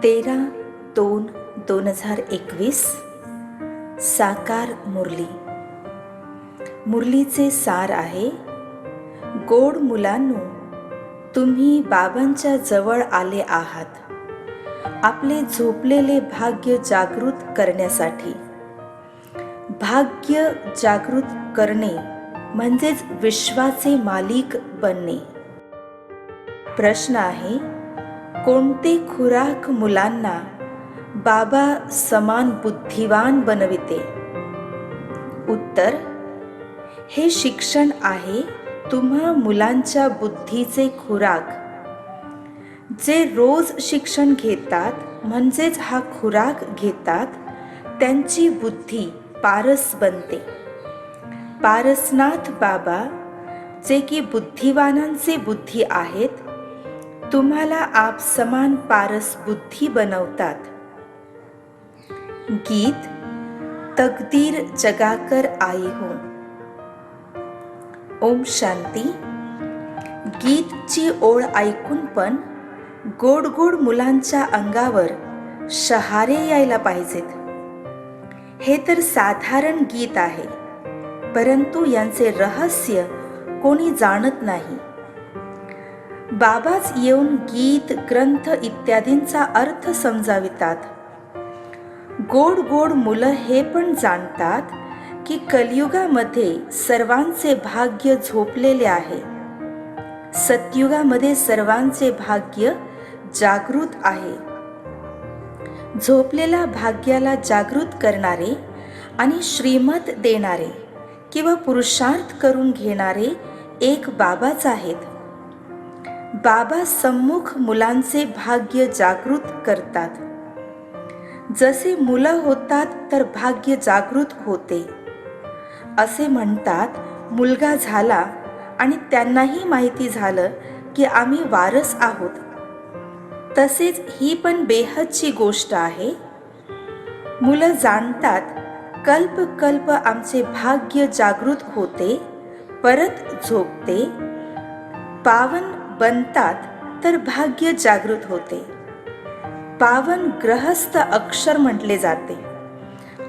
13/2/2021 साकार मुरली. मुरलीचे सार आहे, गोड मुलांनो, तुम्ही बाबांच्या जवळ आले आहात आपले झोपलेले भाग्य जागृत करण्यासाठी. भाग्य जागृत करणे म्हणजेच विश्वाचे मालिक बनणे. प्रश्न आहे, कोणते खुराक मुलांना बाबा समान बुद्धिवान बनविते? उत्तर, हे शिक्षण आहे तुम्हा मुलांच्या बुद्धीचे खुराक. जे रोज शिक्षण घेतात म्हणजेच हा खुराक घेतात, त्यांची बुद्धी पारस बनते. पारसनाथ बाबा, जे की बुद्धिवानांचे बुद्धी आहेत, तुम्हाला आप समान पारस बुद्धी बनवतात. गीत तकदीर जगाकर आई हूं. ओम शांती. गीतची ओळ ऐकून पण गोड गोड मुलांच्या अंगावर शहारे यायला पाहिजेत. हे तर साधारण गीत आहे, परंतु यांचे रहस्य कोणी जाणत नाही. बाबाच येऊन गीत, ग्रंथ इत्यादींचा अर्थ समजावितात. गोड गोड मुलं हे पण जाणतात की कलियुगामध्ये सर्वांचे भाग्य झोपलेले आहे, सतयुगामध्ये सर्वांचे भाग्य जागृत आहे. झोपलेल्या भाग्याला जागृत करणारे आणि श्रीमत देणारे किंवा पुरुषार्थ करून घेणारे एक बाबाच आहेत. बाबा सम्मुख मुलांचे भाग्य जागृत करतात. जसे मुलं होतात तर भाग्य जागृत होते. असे म्हणतात, मुलगा झाला आणि त्यांनाही माहिती झालं की आम्ही वारस आहोत. तसेच ही पण बेहदची गोष्ट आहे. मुलं जाणतात, कल्प कल्प आमचे भाग्य जागृत होते, परत झोपते. पावन बनतात तर भाग्य जागृत होते. पावन ग्रहस्थ अक्षर म्हटले जाते.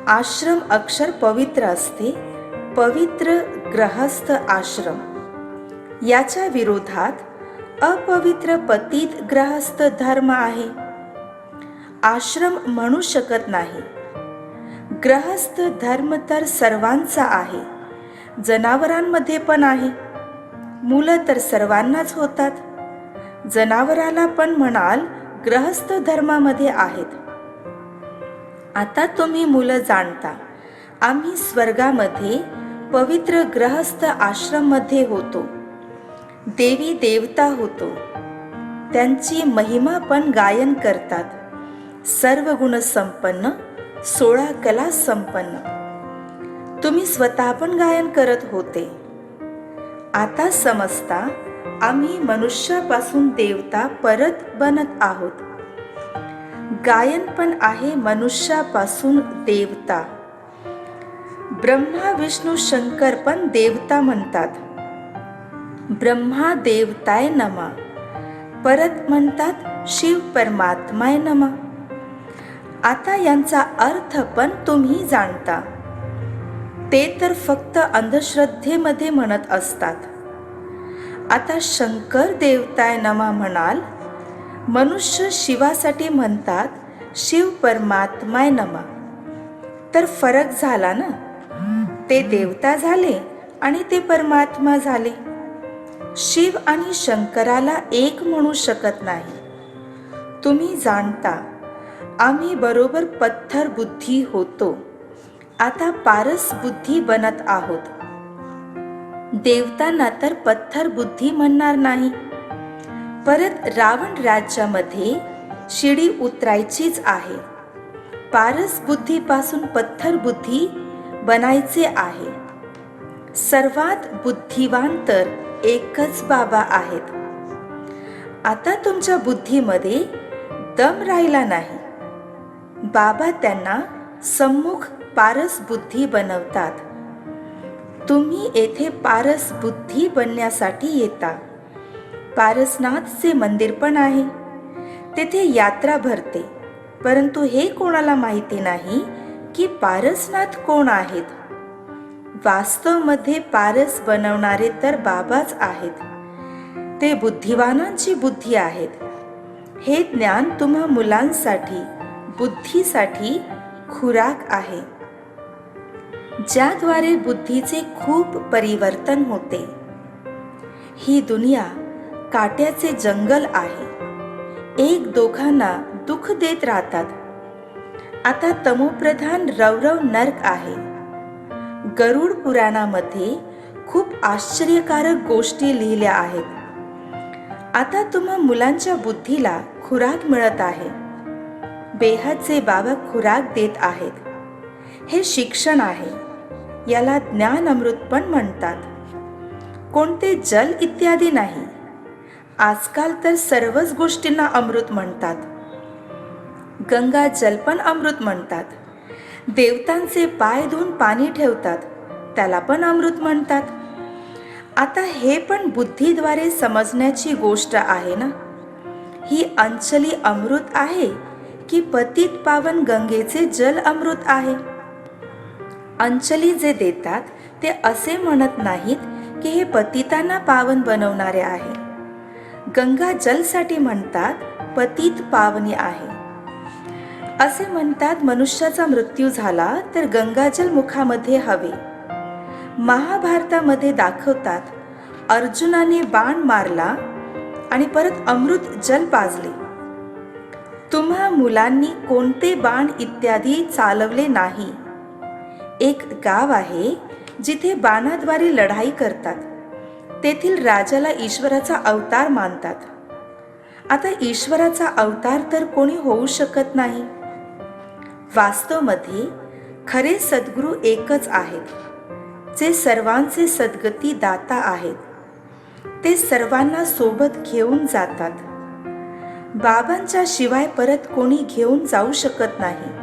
आश्रम अक्षर पवित्र असते, पवित्र ग्रहस्थ आश्रम. याच्या विरोधात अपवित्र पतित ग्रहस्थ धर्म आहे. आश्रम म्हणू शकत नाही. ग्रहस्थ धर्म तर सर्वांचा आहे, जनावरांमध्ये पण आहे. मुलं तर सर्वांनाच होतात. जनावराला पण म्हणाल ग्रहस्थ धर्मामध्ये आहेत. आता तुम्ही मुलं जाणता, आम्ही स्वर्गामध्ये पवित्र ग्रहस्थ आश्रममध्ये होतो. देवी देवता होतो. त्यांची महिमा पण गायन करतात. सर्व गुण संपन्न, 16 कला संपन्न. तुम्ही स्वतः पण गायन करत होते. आता समजता, आम्ही मनुष्यापासून देवता परत बनत आहोत. गायन पण आहे मनुष्यापासून देवता. ब्रह्मा विष्णू शंकर पण देवता म्हणतात. ब्रह्मा देवताय नमा, परत म्हणतात शिव परमात्माय नमा. आता यांचा अर्थ पण तुम्ही जाणता. ते तर फक्त अंधश्रद्धेमध्ये म्हणत असतात. आता शंकर देवताय नमा म्हणाल, मनुष्य शिवासाठी म्हणतात शिव परमात्माय नमा. तर फरक झाला ना. ते देवता झाले आणि ते परमात्मा झाले. शिव आणि शंकराला एक म्हणू शकत नाही. तुम्ही जाणता, आम्ही बरोबर पत्थर बुद्धी होतो. आता पारस बुद्धी बनत आहोत. देवतांना तर पत्थर बुद्धी म्हणणार नाही. परत रावण राज्यामध्ये शिडी उतरायचीच आहे. पारस बुद्धीपासून पत्थर बुद्धी बनायचे आहे. सर्वात बुद्धिवान तर एकच बाबा आहेत. आता तुमच्या बुद्धीमध्ये दम राहिला नाही. बाबा त्यांना सम्मुख पारस बुद्धी बनवतात. तुम्ही येथे पारस बुद्धी बनण्यासाठी येता. पारसनाथचे मंदिर पण आहे. तेथे यात्रा भरते. परंतु हे कोणाला माहिती नाही की पारसनाथ कोण आहेत. वास्तवमध्ये पारस बनवणारे तर बाबाच आहेत. ते बुद्धिवानांची बुद्धी आहेत. हे ज्ञान तुम्हा मुलांसाठी, बुद्धीसाठी खुराक आहे, ज्याद्वारे बुद्धीचे खूप परिवर्तन होते. ही दुनिया काट्याचे जंगल आहे. एक दोघांना दुःख देत राहतात. आता तमोप्रधान रवरव नर्क आहे. गरुड पुराणामध्ये खूप आश्चर्यकारक गोष्टी लिहिल्या आहेत. आता तुम्हा मुलांच्या बुद्धीला खुराक मिळत आहे. बेहदचे बाबा खुराक देत आहेत. हे शिक्षण आहे. याला ज्ञान अमृत पण म्हणतात. कोणते जल इत्यादी नाही. आजकाल तर सर्वच गोष्टींना अमृत म्हणतात. गंगा जल पण अमृत म्हणतात. देवतांचे पाय धुवून पाणी ठेवतात, त्याला पण अमृत म्हणतात. आता हे पण बुद्धीद्वारे समजण्याची गोष्ट आहे ना. ही अंजली अमृत आहे की पतित पावन गंगेचे जल अमृत आहे. अंजली जे देतात ते असे म्हणत नाहीत की हे पतितांना पावन बनवणारे आहे. गंगा जलसाठी म्हणतात पतित पावनी आहे. असे म्हणतात मनुष्याचा मृत्यू झाला तर गंगाजल मुखामध्ये हवे. महाभारतामध्ये दाखवतात अर्जुनाने बाण मारला आणि परत अमृत जल पाजले. तुम्हा मुलांनी कोणते बाण इत्यादी चालवले नाही. एक गाव आहे जिथे बाणाद्वारे लढाई करतात. तेथील राजाला ईश्वराचा अवतार मानतात. आता ईश्वराचा अवतार तर कोणी होऊ शकत नाही. वास्तवमध्ये खरे सद्गुरू एकच आहेत, जे सर्वांचे सद्गती दाता आहेत. ते सर्वांना सोबत घेऊन जातात. बाबांच्या शिवाय परत कोणी घेऊन जाऊ शकत नाही.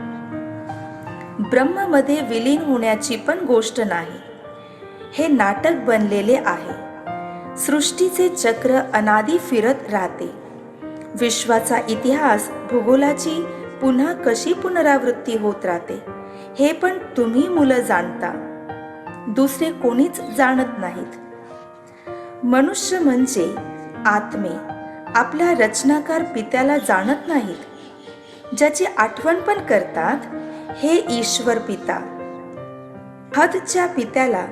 ब्रह्ममध्ये विलीन होण्याची पण गोष्ट नाही. हे नाटक बनलेले आहे. सृष्टीचे चक्र अनादी फिरत राहते. विश्वाचा इतिहास, भूगोलाची पुन्हा कशी पुनरावृत्ती होत राहते हे पण तुम्ही मुलं जाणता. दुसरे कोणीच जाणत नाहीत. मनुष्य म्हणजे आत्मे आपल्या रचनाकार पित्याला जाणत नाहीत. ज्याची आठवण पण करतात हे ईश्वर पिता. हदच्या पित्याला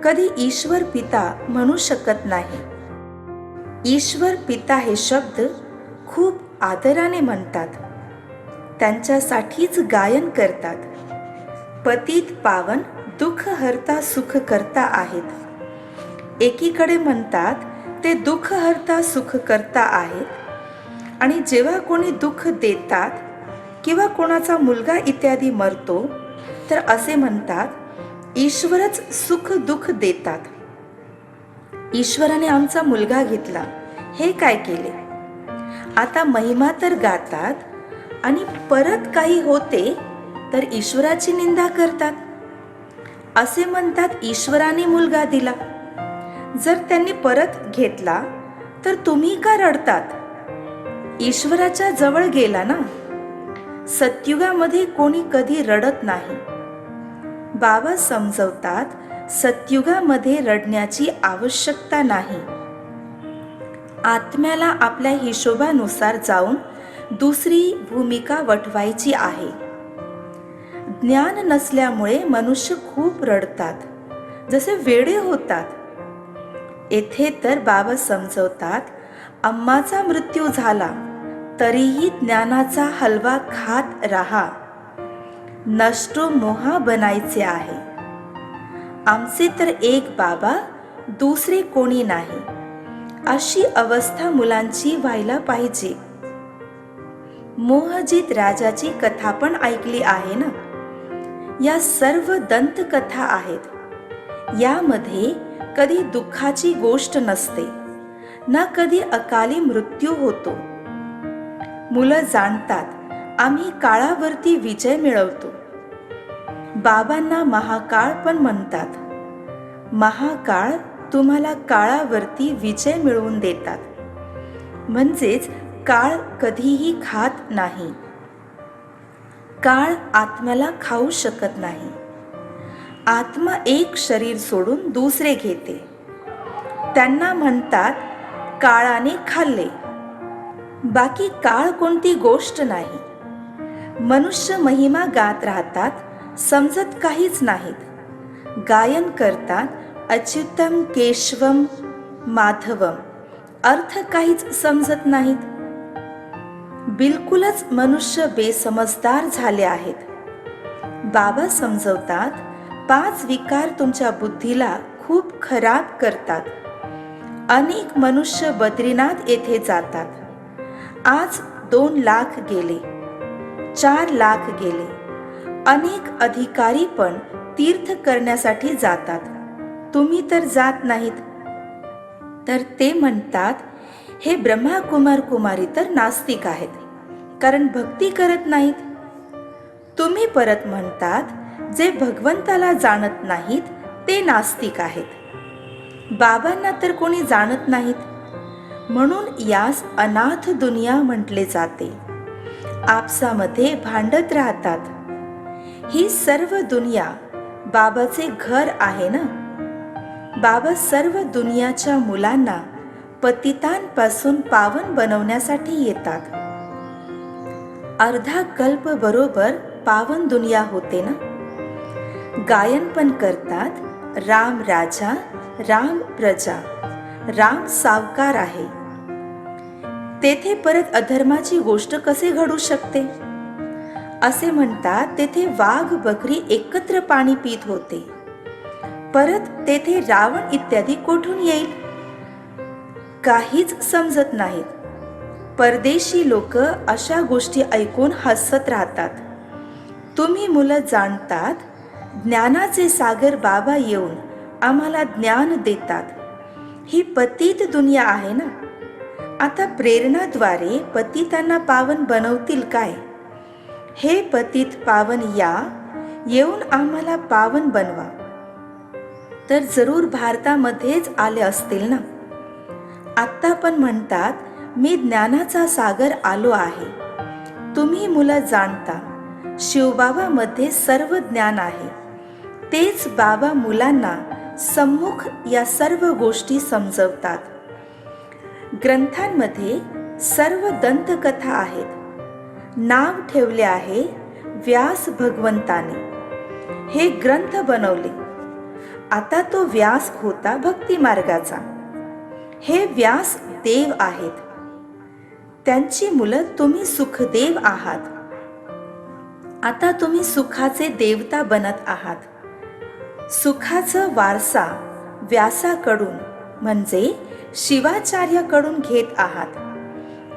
कधी ईश्वर पिता म्हणू शकत नाही. ईश्वर पिता हे शब्द खूप आदराने म्हणतात. त्यांच्यासाठीच गायन करतात. पतित पावन दुःख हरता सुख करता आहेत. एकीकडे म्हणतात ते दुःख हरता सुख करता आहेत आणि जेव्हा कोणी दुःख देतात किंवा कोणाचा मुलगा इत्यादी मरतो तर असे म्हणतात ईश्वरच सुख दुःख देतात. ईश्वराने आमचा मुलगा घेतला, हे काय केले. आता महिमा तर गातात आणि परत काही होते तर ईश्वराची निंदा करतात. असे म्हणतात ईश्वराने मुलगा दिला, जर त्यांनी परत घेतला तर तुम्ही का रडतात. ईश्वराच्या जवळ गेला ना. सत्युगामध्ये कोणी कधी रडत नाही. बाबा समजवतात सत्युगामध्ये रडण्याची आवश्यकता नाही. आत्म्याला आपल्या हिशोबानुसार जाऊन दुसरी भूमिका वठवायची आहे. ज्ञान नसल्यामुळे मनुष्य खूप रडतात, जसे वेडे होतात. येथे तर बाबा समजवतात अम्माचा मृत्यू झाला तरीही ज्ञानाचा हलवा खात राहा. नष्टो मोहा बनायचे आहे. आमचे तर एक बाबा, दुसरे कोणी नाही. अशी अवस्था मुलांची व्हायला पाहिजे. मोहजित राजाची कथा पण ऐकली आहे ना. या सर्व दंतकथा आहेत. यामध्ये कधी दुःखाची गोष्ट नसते ना कधी अकाली मृत्यू होतो. मुलं जाणतात आम्ही काळावरती विजय मिळवतो. बाबांना महाकाळ पण म्हणतात. महाकाळ तुम्हाला काळावरती विजय मिळवून देतात. म्हणजेच काळ कधीही खात नाही. काळ आत्म्याला खाऊ शकत नाही. आत्मा एक शरीर सोडून दुसरे घेते. त्यांना म्हणतात काळाने खाल्ले. बाकी काळ कोणती गोष्ट नाही. मनुष्य महिमा गात राहतात, समजत काहीच नाहीत. गायन करतात अच्युतम केशवम माधवम, अर्थ काहीच समजत नाहीत. बिलकुलच मनुष्य बेसमजदार झाले आहेत. बाबा समजवतात 5 विकार तुमच्या बुद्धीला खूप खराब करतात. अनेक मनुष्य बद्रीनाथ येथे जातात. आज 2 लाख गेले, 4 लाख गेले. अनेक अधिकारी पण तीर्थ करण्यासाठी जातात. तुम्ही तर जात नाहीत. तर ते म्हणतात हे ब्रह्मा कुमार कुमारी तर नास्तिक आहेत, कारण भक्ती करत नाहीत. तुम्ही परत म्हणतात जे भगवंताला जाणत नाहीत ते नास्तिक आहेत. बाबांना तर कोणी जाणत नाहीत, म्हणून यास अनाथ दुनिया म्हटले जाते. आपसामध्ये भांडत राहतात. ही सर्व दुनिया बाबाचे घर आहे ना. बाबा सर्व दुनियाच्या मुलांना पतितांपासून पावन बनवण्यासाठी येतात. अर्धा कल्प बरोबर पावन दुनिया होते ना. गायन पण करतात राम राजा, राम प्रजा, राम सावकार आहे. तेथे परत अधर्माची गोष्ट कसे घडू शकते? असे म्हणतात तेथे वाघ बकरी एकत्र पाणी पित होते. परत तेथे रावण इत्यादी कोठून येईल? काहीच समजत नाहीत. परदेशी लोक अशा गोष्टी ऐकून हसत राहतात. तुम्ही मुलं जाणतात ज्ञानाचे सागर बाबा येऊन आम्हाला ज्ञान देतात. ही पतित दुनिया आहे ना. आता प्रेरणाद्वारे पतितांना पावन बनवतील काय? हे पतित पावन या, येऊन आम्हाला पावन बनवा. तर जरूर भारतामध्येच आले असतील ना. आत्ता पण म्हणतात मी ज्ञानाचा सागर आलो आहे. तुम्ही मुलं जाणता शिवबाबामध्ये सर्व ज्ञान आहे. तेच बाबा मुलांना सम्मुख या सर्व गोष्टी समजवतात. ग्रंथांमध्ये सर्व दंतकथा आहेत. नाव ठेवले आहे व्यास भगवंताने. हे ग्रंथ बनवले. आता तो व्यास होता भक्ती मार्गाचा. हे व्यास देव आहेत. त्यांची मुलं तुम्ही सुखदेव आहात. आता तुम्ही सुखाचे देवता बनत आहात. सुखाचा वारसा व्यासाकडून म्हणजे शिवाचार्याकडून घेत आहात.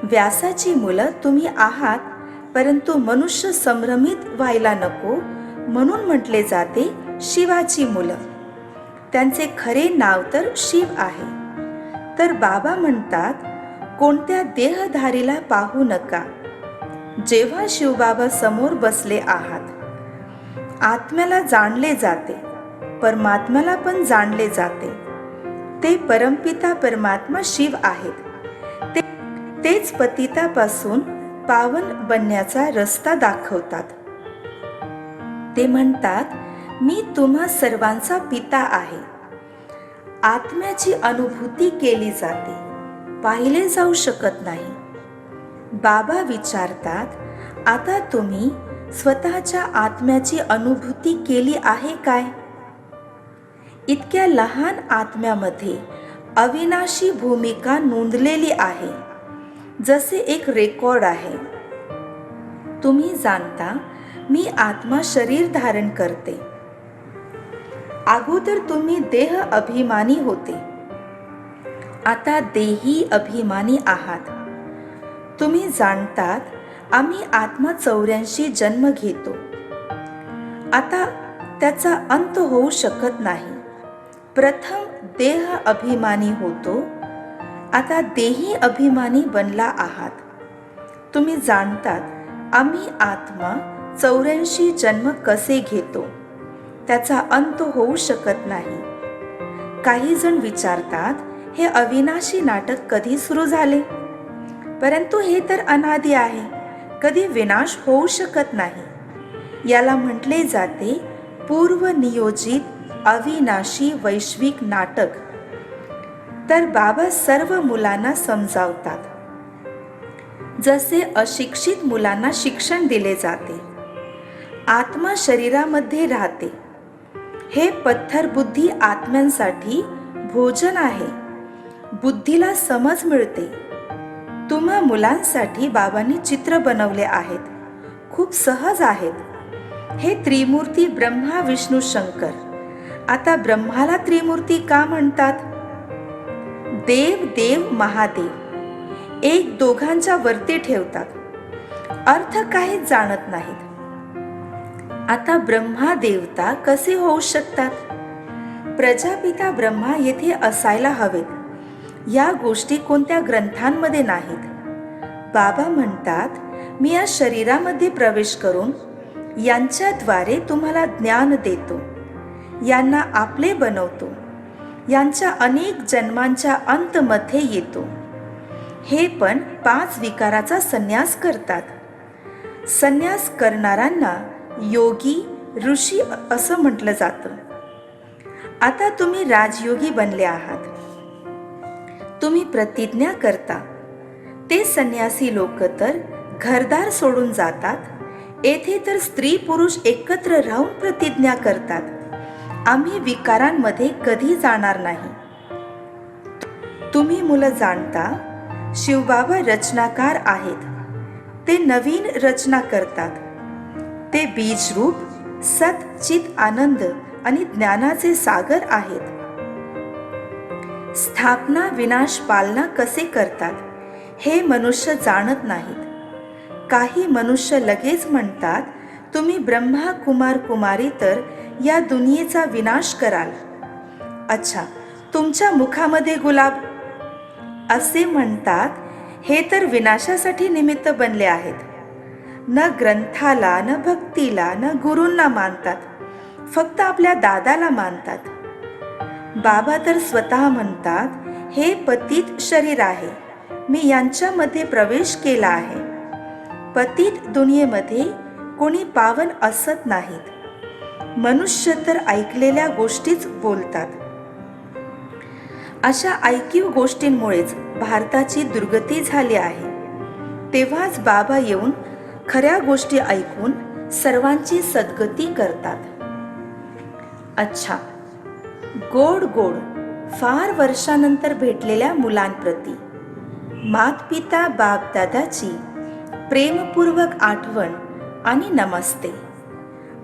व्यासाची मुलं तुम्ही आहात, परंतु मनुष्य संभ्रमित व्हायला नको म्हणून म्हटले जाते शिवाची मुलं. त्यांचे खरे नाव तर शिव आहे. तर बाबा म्हणतात कोणत्या देहधारीला पाहू नका. जेव्हा शिवबाबा समोर बसले आहात, आत्म्याला जाणले जाते, परमात्म्याला पण जाणले जाते. ते परमपिता परमात्मा शिव आहेत. तेच पतितापासून पावन बनण्याचा रस्ता दाखवतात. ते म्हणतात मी तुम्हा सर्वांचा पिता आहे. आत्म्याची अनुभूती केली जाते, पाहिले जाऊ शकत नाही. बाबा विचारतात आता तुम्ही स्वतःच्या आत्म्याची अनुभूती केली आहे काय? इतक्या लहान आत्म्यामध्ये अविनाशी भूमिका नोंदलेली आहे, जसे एक रेकॉर्ड आहे. तुम्ही जाणता मी आत्मा शरीर धारण करते. अगोदर तुम्ही देह अभिमानी होते, आता देही अभिमानी आहात. तुम्ही जाणतात आम्ही आत्मा 84 जन्म घेतो. आता त्याचा अंत होऊ शकत नाही. प्रथम देह अभिमानी होतो, आता देही अभिमानी बनला आहात. तुम्ही जाणतात आम्ही आत्मा 84 जन्म कसे घेतो, त्याचा अंत होऊ शकत नाही. काही जण विचारतात हे अविनाशी नाटक कधी सुरू झाले? परंतु हे तर अनादी आहे, कधी विनाश होऊ शकत नाही. याला म्हटले जाते पूर्वनियोजित अविनाशी वैश्विक नाटक. तर बाबा सर्व मुलांना समजावतात. जसे अशिक्षित मुलांना शिक्षण दिले जाते. आत्मा शरीरामध्ये राहते. हे पत्थरबुद्धी आत्म्यांसाठी भोजन आहे. बुद्धीला समज मिळते. तुम्हा मुलांसाठी बाबांनी चित्र बनवले आहेत. खूप सहज आहेत. हे त्रिमूर्ती ब्रह्मा विष्णू शंकर. आता ब्रह्माला त्रिमूर्ती का म्हणतात? देव देव महादेव एक दोघांच्या वरती ठेवतात. अर्थ काहीच जाणत नाहीत. आता ब्रह्मा देवता कसे होऊ शकतात? प्रजापिता ब्रह्मा येथे असायला हवेत. या गोष्टी कोणत्या ग्रंथांमध्ये नाहीत. बाबा म्हणतात, मी या शरीरामध्ये प्रवेश करून यांच्याद्वारे तुम्हाला ज्ञान देतो. यांना आपले बनवतो. यांच्या अनेक जन्मांच्या अंतमध्ये येतो. हे पण 5 विकाराचा संन्यास करतात. संन्यास करणाऱ्यांना योगी ऋषी असं म्हटलं जातं. आता तुम्ही राजयोगी बनले आहात. तुम्ही प्रतिज्ञा करता. ते संन्यासी लोक तर घरदार सोडून जातात. येथे तर स्त्री पुरुष एकत्र राहून प्रतिज्ञा करतात, आम्ही विकारांमध्ये कधी जाणार नाही. तुम्ही मुलं जाणता, शिवबाबा रचनाकार आहेत. ते नवीन रचना करतात. ते बीजरूप सत चित आनंद आणि ज्ञानाचे सागर आहेत. स्थापना विनाश पालना कसे करतात हे मनुष्य जाणत नाहीत. काही मनुष्य लगेच म्हणतात, तुम्ही ब्रह्मा कुमार कुमारी तर या दुनियेचा विनाश कराल. अच्छा, तुमच्या मुखामध्ये गुलाब असे म्हणतात. हे तर विनाशासाठी निमित्त बनले आहेत. न ग्रंथाला न भक्तीला न गुरूंना मानतात. फक्त आपल्या दादाला मानतात. बाबा तर स्वतः म्हणतात, हे पतित शरीर आहे. मी यांच्यामध्ये प्रवेश केला आहे. पतित दुनियेमध्ये कोणी पावन असत नाहीत. मनुष्य तर ऐकलेल्या गोष्टीच बोलतात. अशा ऐकीव गोष्टींमुळेच भारताची दुर्गती झाली आहे. तेव्हाच बाबा येऊन खऱ्या गोष्टी ऐकून सर्वांची सद्गती करतात. अच्छा, गोड गोड फार वर्षानंतर भेटलेल्या मुलांप्रती मातपिता बाप दादाची प्रेमपूर्वक आठवण आणि नमस्ते.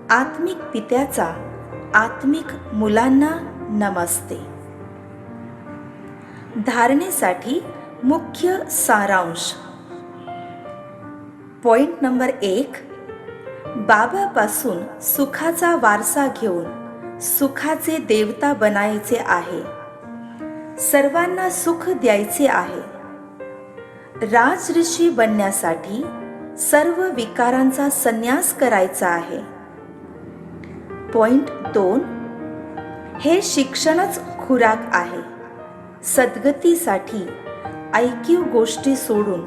आत्मिक पित्याचा आत्मिक मुलांना नमस्ते. धारणेसाठी मुख्य सारांश. पॉइंट नंबर 1, बाबापासून सुखाचा वारसा घेऊन सुखाचे देवता बनायचे आहे. सर्वांना सुख द्यायचे आहे. राजऋषी बनण्यासाठी सर्व विकारांचा संन्यास करायचा आहे. पॉइंट 2, हे शिक्षणच खुराक आहे. सद्गतीसाठी ऐकीव गोष्टी सोडून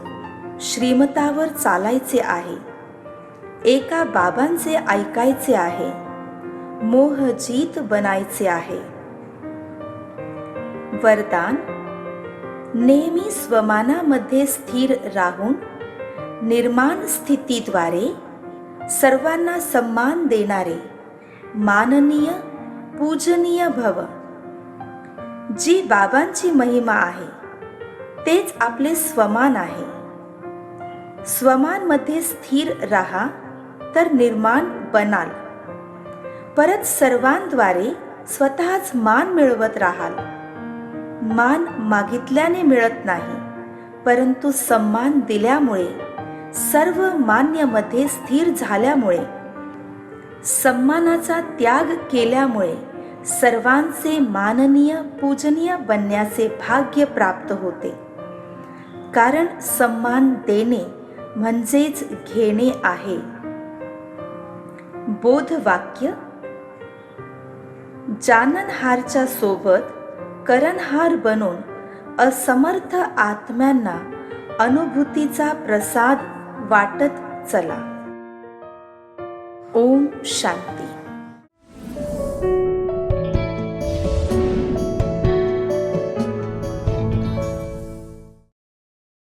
श्रीमतावर चालायचे आहे. एका बाबांचे ऐकायचे आहे. मोहजीत बनायचे आहे. वरदान, नेहमी स्वमानामध्ये स्थिर राहून निर्माण स्थितीद्वारे सर्वांना सम्मान देणारे माननीय पूजनीय भव. जी बाबांची महिमा आहे तेच आपले स्वमान आहे. स्वमानमध्ये स्थिर राहा तर निर्माण बनाल. परत सर्वांद्वारे स्वतःच मान मिळवत राहाल. मान मागितल्याने मिळत नाही, परंतु सम्मान दिल्यामुळे, सर्व मान्यमध्ये स्थिर झाल्यामुळे, सम्मानाचा त्याग केल्यामुळे सर्वांचे माननीय पूजनीय बनण्याचे भाग्य प्राप्त होते. कारण सम्मान देणे म्हणजेच घेणे आहे. बोधवाक्य, जाननहारच्या सोबत करणहार बनून असमर्थ आत्म्यांना अनुभूतीचा प्रसाद वाटत चला. ओम शांती.